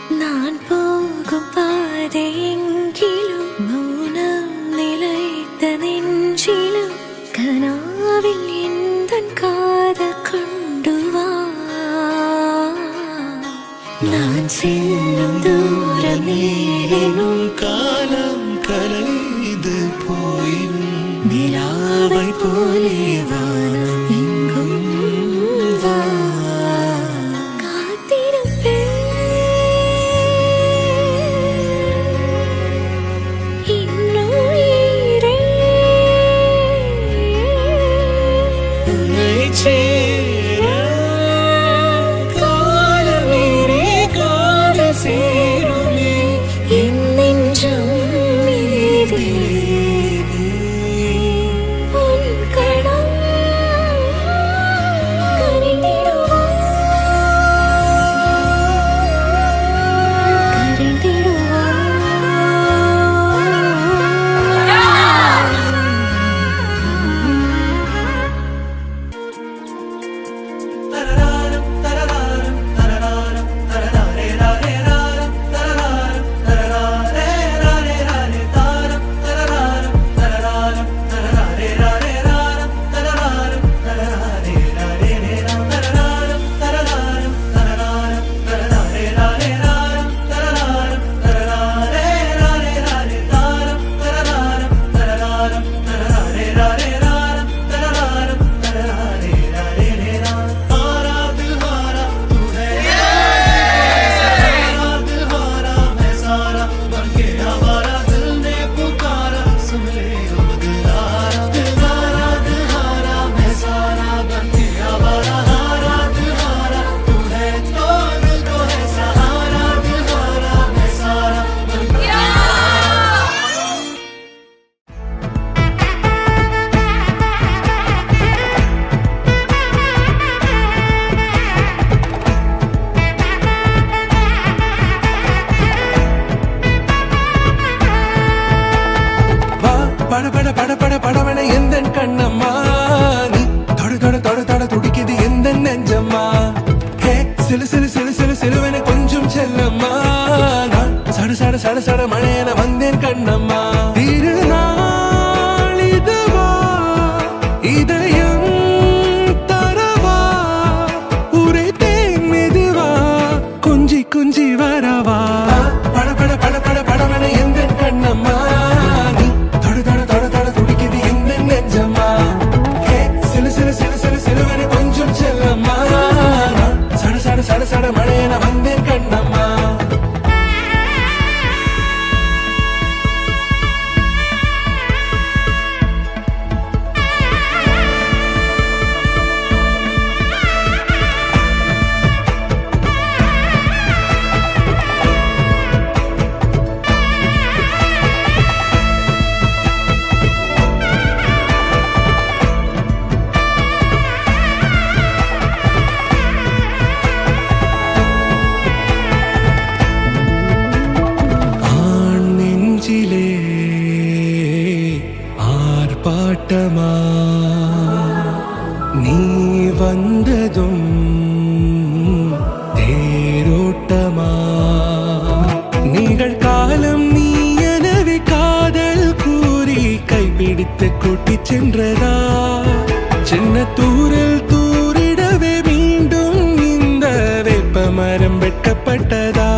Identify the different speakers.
Speaker 1: நான் போகும் பாதை எங்கிலும் மௌனம் நிலைத்த நெஞ்சிலும் கனாவில் எந்தன் காதல் கொண்டு வா. நான் செல்லும் தூரம் நீளினும் காலம் கலைந்து போயினும் நிலாவை போலே வானம் எங்கும் வா.
Speaker 2: படவன எந்தன் கண்ணம்மா நீ தொட தொட தொட தொட துடிக்குது எந்த நெஞ்சம்மா. ஹே சிலு சிலு சிலு சிலு சிலுவன கொஞ்சம் செல்லம்மா. நான் சட சட சட சட மழையன வந்தேன் கண்ணம்மா. திருநாள் இதுவா இதயம் தரவா உரைத்தேன் மெதுவா குஞ்சி குஞ்சி வரவா. பட பட பட பட படவன எந்தன் கண்ணம்மா நீ தொட தொட தொட தொட துடிக்குது எந்த நெஞ்சம்மா. ஹே சிலு சிலு சிலு சிலு சிலுவன கொஞ்சம் செல்லம்மா. சட சட சட சட மழையன வந்தேன் கண்ணம்மா. ஆர்ப்பாட்டமா நீ வந்ததும் தேரோட்டமா நிகழ்காலம் நீ எனவே காதல் கூறி கைப்பிடித்து கூட்டிச் சென்றதா. சின்ன தூரல் தூரிடவே மீண்டும் இந்த வேப்ப மரம் வெட்கப்பட்டதா.